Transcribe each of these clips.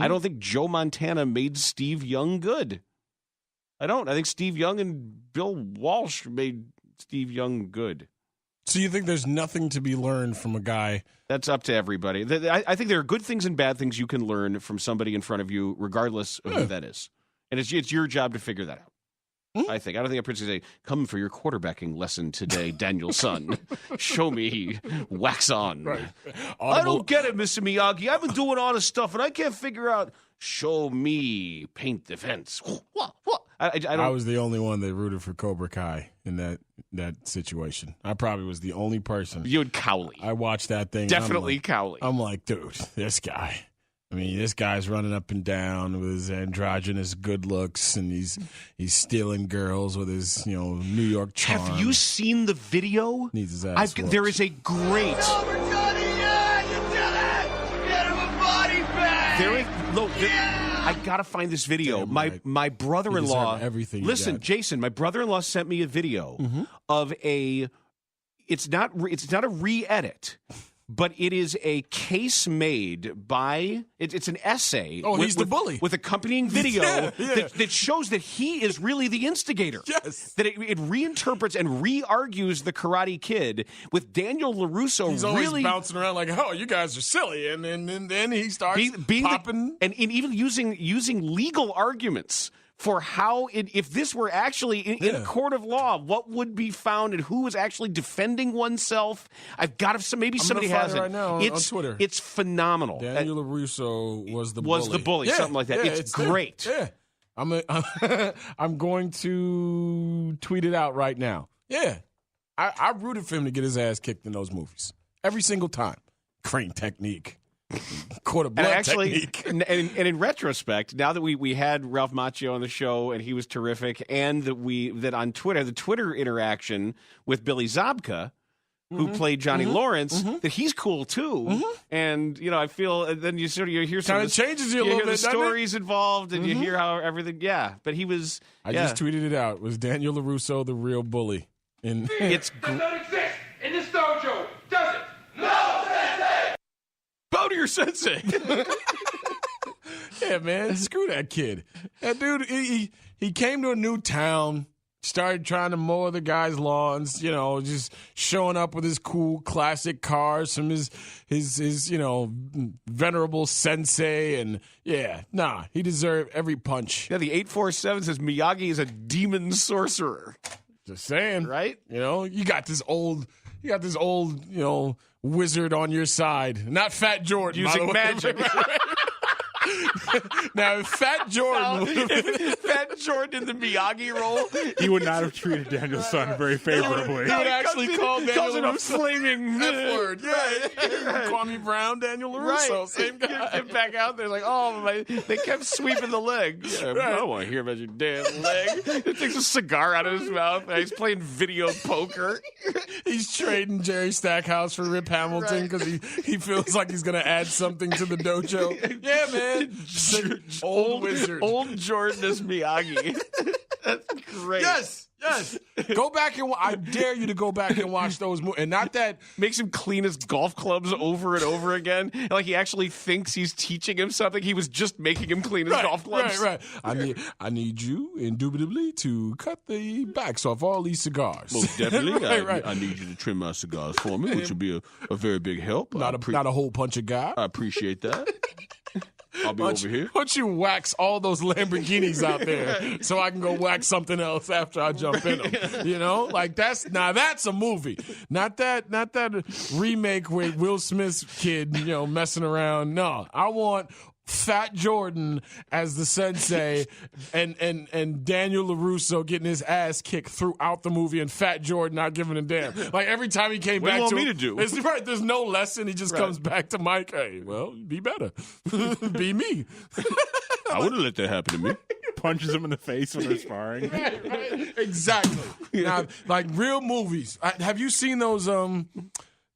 I don't think Joe Montana made Steve Young good. I don't. I think Steve Young and Bill Walsh made Steve Young good. So you think there's nothing to be learned from a guy? That's up to everybody. I think there are good things and bad things you can learn from somebody in front of you, regardless of who that is. And it's your job to figure that out. I think. I don't think I'm going to say, come for your quarterbacking lesson today, Daniel-son. Show me. Wax on. Right. I don't get it, Mr. Miyagi. I've been doing all this stuff, and I can't figure out. Show me. Paint the fence. What? I was the only one that rooted for Cobra Kai in that situation. I probably was the only person. You and Cowley. I watched that thing. Definitely Cowley. I'm like, dude, this guy. I mean, this guy's running up and down with his androgynous good looks, and he's stealing girls with his New York charm. Have you seen the video? Needs his ass whooped. There is a great. I gotta find this video. Damn, my brother-in-law. Everything. Listen, Jason, my brother-in-law sent me a video of a. It's not a re-edit. But it is a case made by it's an essay. Oh, he's the bully with accompanying video that shows that he is really the instigator. Yes, that it reinterprets and re-argues the Karate Kid with Daniel LaRusso. He's really always bouncing around like, "Oh, you guys are silly," and then he starts popping and even using legal arguments. For how, if this were actually in a court of law, what would be found and who was actually defending oneself? I've got to, maybe somebody has it right now on Twitter. It's phenomenal. Daniel LaRusso was the bully. Yeah, something like that. It's great. Yeah, I'm going to tweet it out right now. Yeah, I rooted for him to get his ass kicked in those movies every single time. Crane technique. Quarter blood technique. And in retrospect, now that we had Ralph Macchio on the show and he was terrific, and that on Twitter, the Twitter interaction with Billy Zabka, who played Johnny Lawrence, that he's cool too. And I feel then you hear some kind of changes you a little bit. The stories involved, and you hear how everything. Yeah, but he was. I just tweeted it out. Was Daniel LaRusso the real bully? It's does not exist in this dojo, does it? Bow to your sensei. Yeah, man. Screw that kid. That dude, he came to a new town, started trying to mow the guy's lawns, just showing up with his cool classic cars from his venerable sensei. And he deserved every punch. Yeah, the 847 says Miyagi is a demon sorcerer. Just saying. Right? You got this old, wizard on your side. Not Fat Jordan. Using magic. Now, if Fat Jordan in the Miyagi role, he would not have treated Daniel-son very favorably. He would actually call Daniel a flaming F-word. Yeah. Kwame Brown, Daniel LaRusso, same guy. Get back out there like, they kept sweeping the leg. Yeah, I don't want to hear about your damn leg. He takes a cigar out of his mouth. He's playing video poker. He's trading Jerry Stackhouse for Rip Hamilton because he feels like he's going to add something to the dojo. Yeah, man. Old wizard. Old Jordan as Miyagi. That's great. Yes. Go back and I dare you to go back and watch those movies. And not that makes him clean his golf clubs over and over again. Like he actually thinks he's teaching him something. He was just making him clean his golf clubs. Right. I need you indubitably to cut the backs off all these cigars. Most definitely. I need you to trim my cigars for me, which would be a very big help. Not a whole punch of guy. I appreciate that. I'll be over here. Why don't you wax all those Lamborghinis out there so I can go wax something else after I jump in them? Like that's a movie. Not that remake with Will Smith's kid, messing around. No, I want Fat Jordan as the sensei and Daniel LaRusso getting his ass kicked throughout the movie and Fat Jordan not giving a damn. Like every time he came back to me to do. There's no lesson. He just comes back to Mike. Hey, well, be better. Be me. I wouldn't let that happen to me. Punches him in the face when they're sparring. Right. Exactly. Now, like real movies. Have you seen those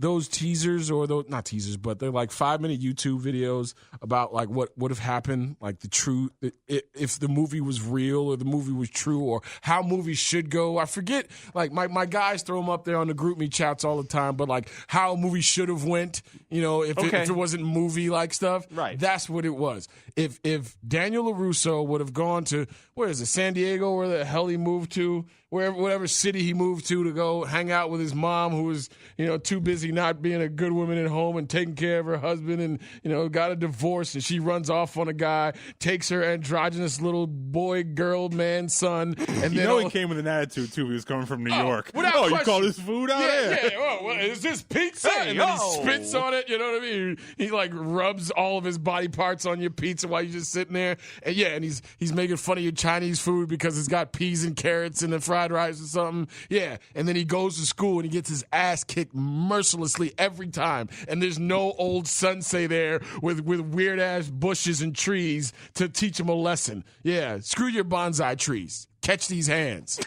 those teasers or those not teasers, but they're like 5-minute YouTube videos about like what would have happened, like the true if the movie was real or the movie was true or how movies should go. I forget. Like my guys throw them up there on the group me chats all the time, but like how a movie should have went. You know, if it wasn't movie like stuff, right? That's what it was. If Daniel LaRusso would have gone to where is it, San Diego, where the hell he moved to, whatever city he moved to go hang out with his mom, who was, you know, too busy not being a good woman at home and taking care of her husband, and, you know, got a divorce, and she runs off on a guy, takes her androgynous little boy, girl, man, son, and you then know he came with an attitude too. He was coming from New York. Without you question. call this food out there? Yeah. Oh, what, is this pizza? And then he spits on it. You know what I mean? He like rubs all of his body parts on your pizza while you're just sitting there. And and he's making fun of your Chinese food because it's got peas and carrots and the fried rice or something. Yeah. And then he goes to school and he gets his ass kicked mercilessly every time. And there's no old sensei there with weird ass bushes and trees to teach him a lesson. Yeah. Screw your bonsai trees. Catch these hands,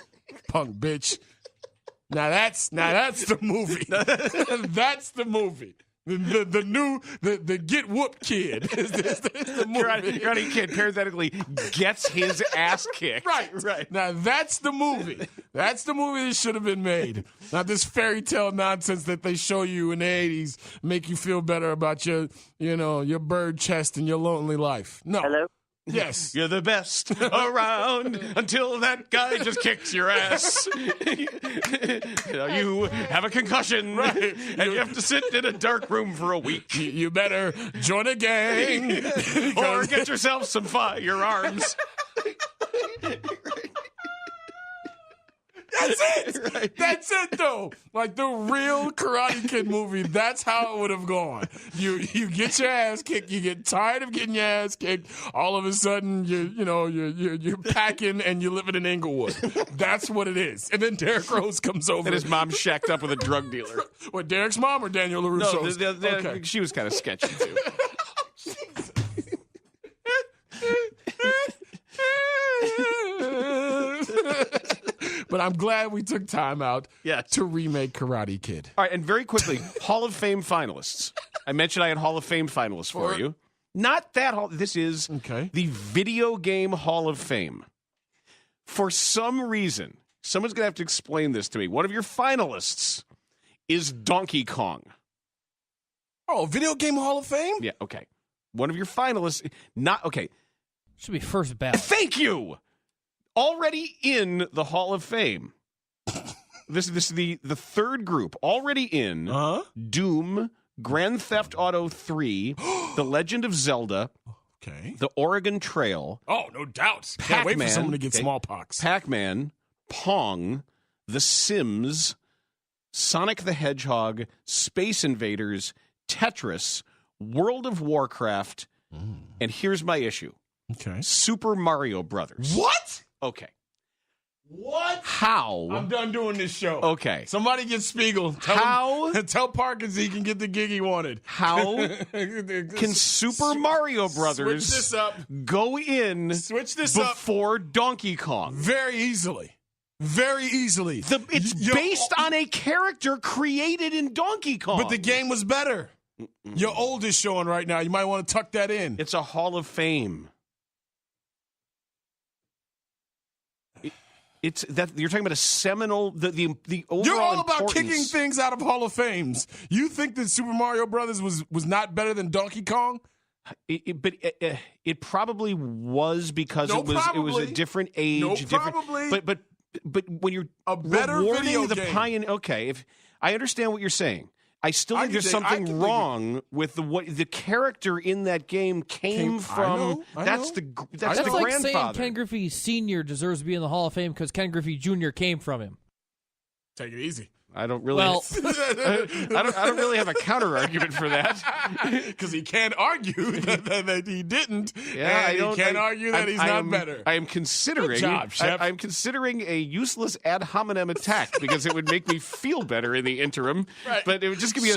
punk bitch. Now that's the movie. That's the movie. The new Get Whooped Kid is the movie. Karate Kid parenthetically gets his ass kicked. Right. Now that's the movie. That's the movie that should have been made. Not this fairy tale nonsense that they show you in the 80s, make you feel better about your bird chest and your lonely life. No. Hello? Yes. You're the best around until that guy just kicks your ass. You have a concussion, right? And you have to sit in a dark room for a week. You better join a gang or get yourself some firearms. That's it. Right. That's it, though. Like the real Karate Kid movie, that's how it would have gone. You get your ass kicked. You get tired of getting your ass kicked. All of a sudden, you're packing and you're living in Inglewood. That's what it is. And then Derek Rose comes over. And his mom's shacked up with a drug dealer. What, Derek's mom or Daniel LaRusso's? No, okay. She was kind of sketchy, too. But I'm glad we took time out to remake Karate Kid. All right, and very quickly, Hall of Fame finalists. I mentioned I had Hall of Fame finalists for you. Not that Hall. This is the Video Game Hall of Fame. For some reason, someone's going to have to explain this to me. One of your finalists is Donkey Kong. Oh, Video Game Hall of Fame? Yeah, okay. One of your finalists, Should be first ballot. Thank you! Already in the Hall of Fame. This is the third group. Already in Doom, Grand Theft Auto 3, The Legend of Zelda, The Oregon Trail. Oh, no doubt. Can't wait for someone to get smallpox. Pac-Man, Pong, The Sims, Sonic the Hedgehog, Space Invaders, Tetris, World of Warcraft, and here's my issue. Super Mario Brothers. What? Okay. What? How? I'm done doing this show. Okay. Somebody get Spiegel. Tell Parkins he can get the gig he wanted. How can Super Mario Brothers switch this up. Go in before Donkey Kong? Very easily. Very easily. It's based on a character created in Donkey Kong. But the game was better. Your old is showing right now. You might want to tuck that in. It's a Hall of Fame. It's that you're talking about a seminal the overall. You're all about importance. kicking things out of Hall of Fames. You think that Super Mario Brothers was not better than Donkey Kong? It probably was because it was a different age. But when you're a better rewarding video the game. pioneer, okay. If I understand what you're saying. I still think there's something wrong with what the character in that game came from. That's the like grandfather. Saying Ken Griffey Sr. deserves to be in the Hall of Fame because Ken Griffey Jr. came from him. Take it easy. I don't really. I don't really have a counter argument for that because he can't argue that he didn't. Yeah, and he can't argue that he's not better. I am considering. Good job, Shep. I'm considering a useless ad hominem attack because it would make me feel better in the interim. Right. But it would just give me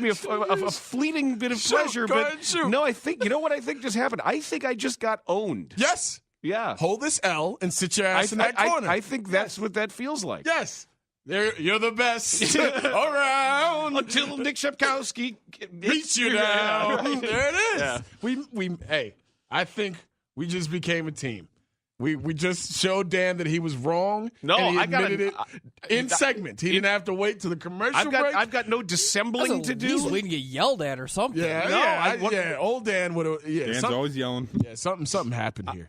a fleeting bit of pleasure. Go but ahead, shoot. No, I think what I think just happened. I think I just got owned. Yes. Yeah. Hold this L and sit your ass in that corner. I think that's what that feels like. Yes. You're the best around. Until Nick Shepkowski Beats you down. There it is. Yeah. Hey, I think we just became a team. We just showed Dan that he was wrong. No, and he I got admitted it in segment. He didn't have to wait to the commercial break. I've got no dissembling to do. He's waiting to get yelled at or something. Yeah, old Dan would have. Yeah, Dan's always yelling. Yeah, something happened here.